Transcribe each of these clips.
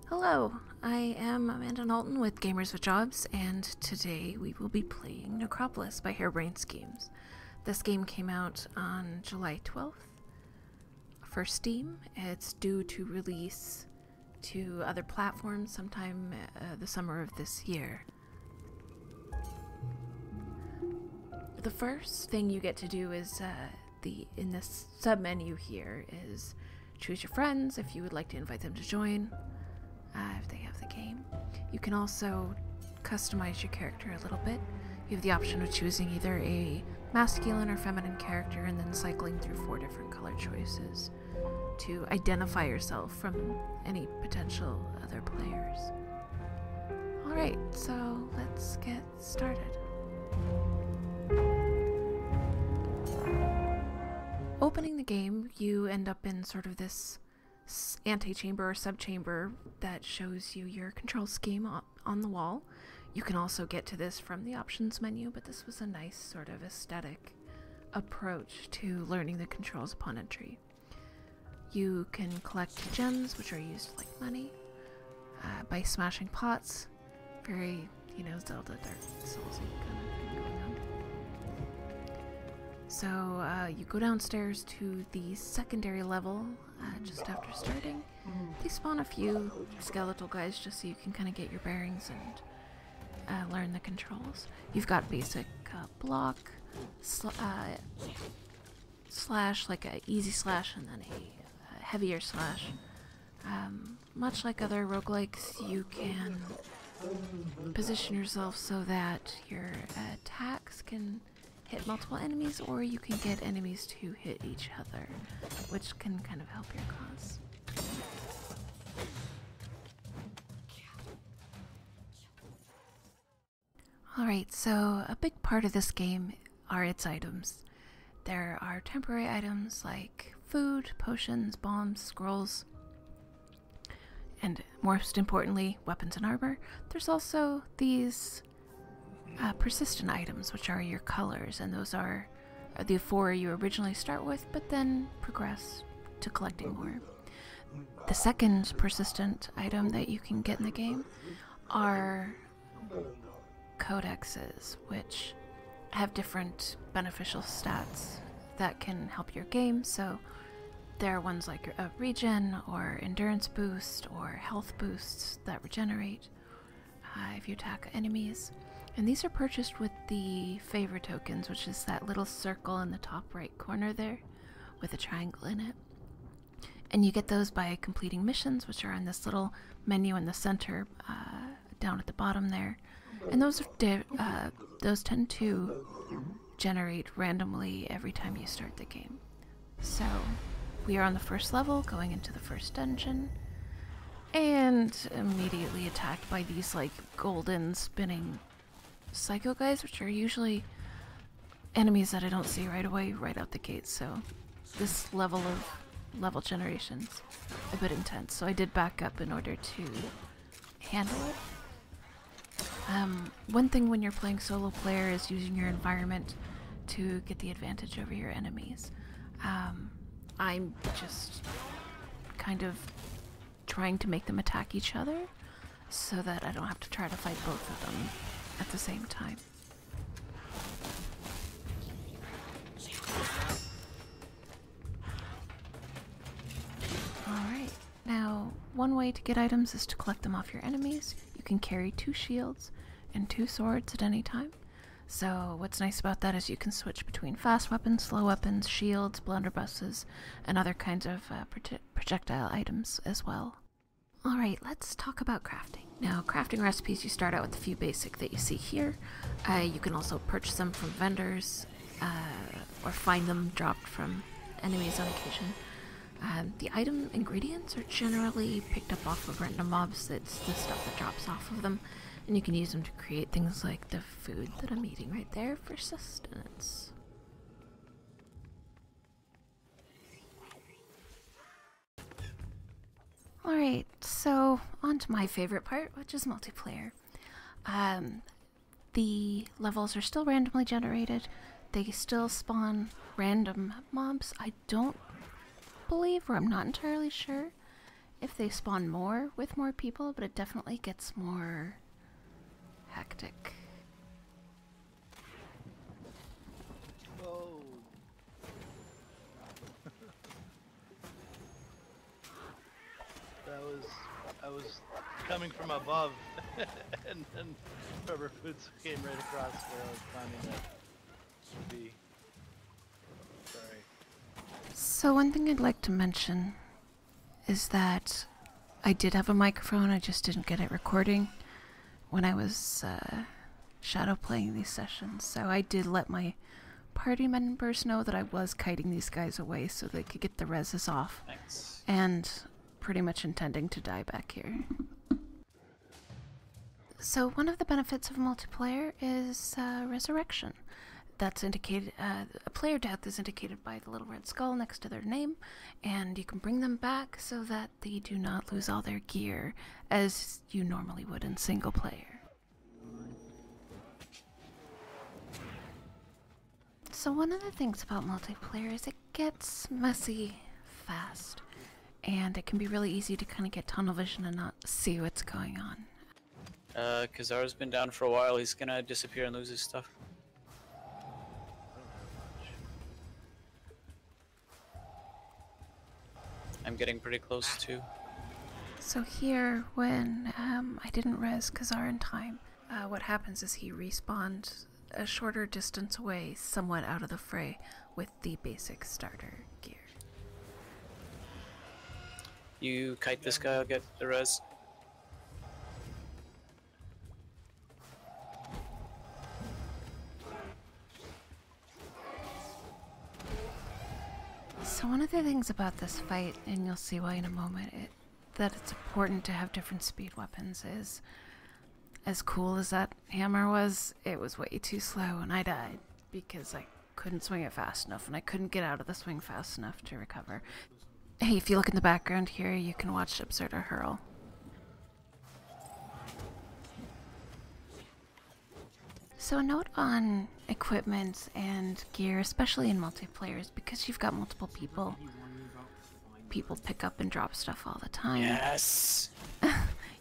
Hello, I am Amanda Knowlton with Gamers with Jobs, and today we will be playing Necropolis by Harebrained Schemes. This game came out on July 12th for Steam. It's due to release to other platforms sometime the summer of this year. The first thing you get to do is in this sub-menu here is choose your friends if you would like to invite them to join. If they have the game. You can also customize your character a little bit. You have the option of choosing either a masculine or feminine character and then cycling through 4 different color choices to identify yourself from any potential other players. Alright, so let's get started. Opening the game, you end up in sort of this antechamber or subchamber that shows you your control scheme on the wall. You can also get to this from the options menu, but this was a nice sort of aesthetic approach to learning the controls upon entry. You can collect gems, which are used like money, by smashing pots. Very, Zelda Dark Souls kind of thing going on. So you go downstairs to the secondary level just after starting. They spawn a few skeletal guys just so you can kind of get your bearings and learn the controls. You've got basic block, slash, like a easy slash, and then a heavier slash. Much like other roguelikes, you can position yourself so that your attacks can hit multiple enemies, or you can get enemies to hit each other, which can kind of help your cause. Alright, so a big part of this game are its items. There are temporary items like food, potions, bombs, scrolls, and most importantly, weapons and armor. There's also these persistent items, which are your colors, and those are the 4 you originally start with, but then progress to collecting more. The second persistent item that you can get in the game are codexes, which have different beneficial stats that can help your game. So there are ones like a regen or endurance boost or health boosts that regenerate if you attack enemies. And these are purchased with the favor tokens, which is that little circle in the top right corner there with a triangle in it. And you get those by completing missions, which are in this little menu in the center down at the bottom there. And those tend to generate randomly every time you start the game. So we are on the first level, going into the first dungeon, and immediately attacked by these like golden spinning psycho guys, which are usually enemies that I don't see right away, right out the gate. So this level generation's a bit intense, so I did back up in order to handle it. One thing when you're playing solo player is using your environment to get the advantage over your enemies. I'm just kind of trying to make them attack each other so that I don't have to try to fight both of them at the same time. Alright, now one way to get items is to collect them off your enemies. You can carry 2 shields and 2 swords at any time. So what's nice about that is you can switch between fast weapons, slow weapons, shields, blunderbusses, and other kinds of projectile items as well. Alright, let's talk about crafting. Now, crafting recipes, you start out with a few basic that you see here. You can also purchase them from vendors, or find them dropped from enemies on occasion. The item ingredients are generally picked up off of random mobs. It's the stuff that drops off of them, and you can use them to create things like the food that I'm eating right there for sustenance. Alright, so on to my favorite part, which is multiplayer. The levels are still randomly generated. They still spawn random mobs. I don't believe, or I'm not entirely sure if they spawn more with more people, but it definitely gets more hectic. Whoa. I was coming from above, and then rubber boots came right across where I was planning to be. Sorry. So one thing I'd like to mention is that I did have a microphone, I just didn't get it recording when I was shadow playing these sessions. So I did let my party members know that I was kiting these guys away so they could get the reses off. Thanks. And pretty much intending to die back here. So one of the benefits of multiplayer is resurrection. That's indicated, a player death is indicated by the little red skull next to their name, and you can bring them back so that they do not lose all their gear as you normally would in single player. So one of the things about multiplayer is it gets messy fast, and it can be really easy to kind of get tunnel vision and not see what's going on. Kazar's been down for a while. He's gonna disappear and lose his stuff. I'm getting pretty close too. So here, when I didn't res Kazar in time, what happens is he respawned a shorter distance away, somewhat out of the fray, with the basic starter gear. You kite this guy, I'll get the res. So one of the things about this fight, and you'll see why in a moment, that it's important to have different speed weapons is, as cool as that hammer was, it was way too slow and I died because I couldn't swing it fast enough and I couldn't get out of the swing fast enough to recover. Hey, if you look in the background here, you can watch Absurda hurl. So a note on equipment and gear, especially in multiplayer, is because you've got multiple people. People pick up and drop stuff all the time. Yes!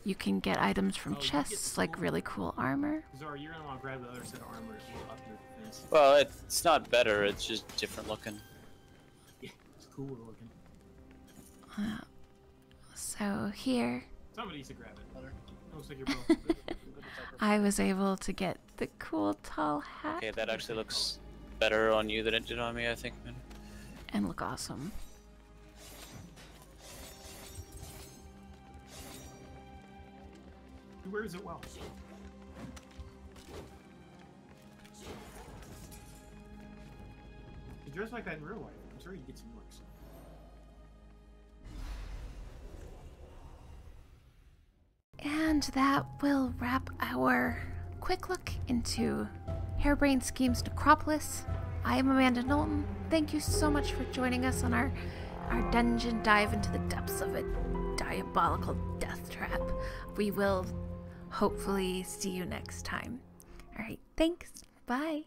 You can get items from chests, like really cool armor. Zara, you're gonna want to grab the other set of armor to up your defense. Well, it's not better, it's just different looking. Yeah, it's cool looking. So here, Somebody needs to grab it. Looks like you're both. I was able to get the cool tall hat Okay, that actually looks better on you than it did on me, I think, man. and look awesome. He wears it well. You dress like that in real life. I'm sure you get some looks. And that will wrap our quick look into Harebrained Schemes Necropolis. I am Amanda Knowlton. Thank you so much for joining us on our dungeon dive into the depths of a diabolical death trap. We will hopefully see you next time. Alright, thanks. Bye.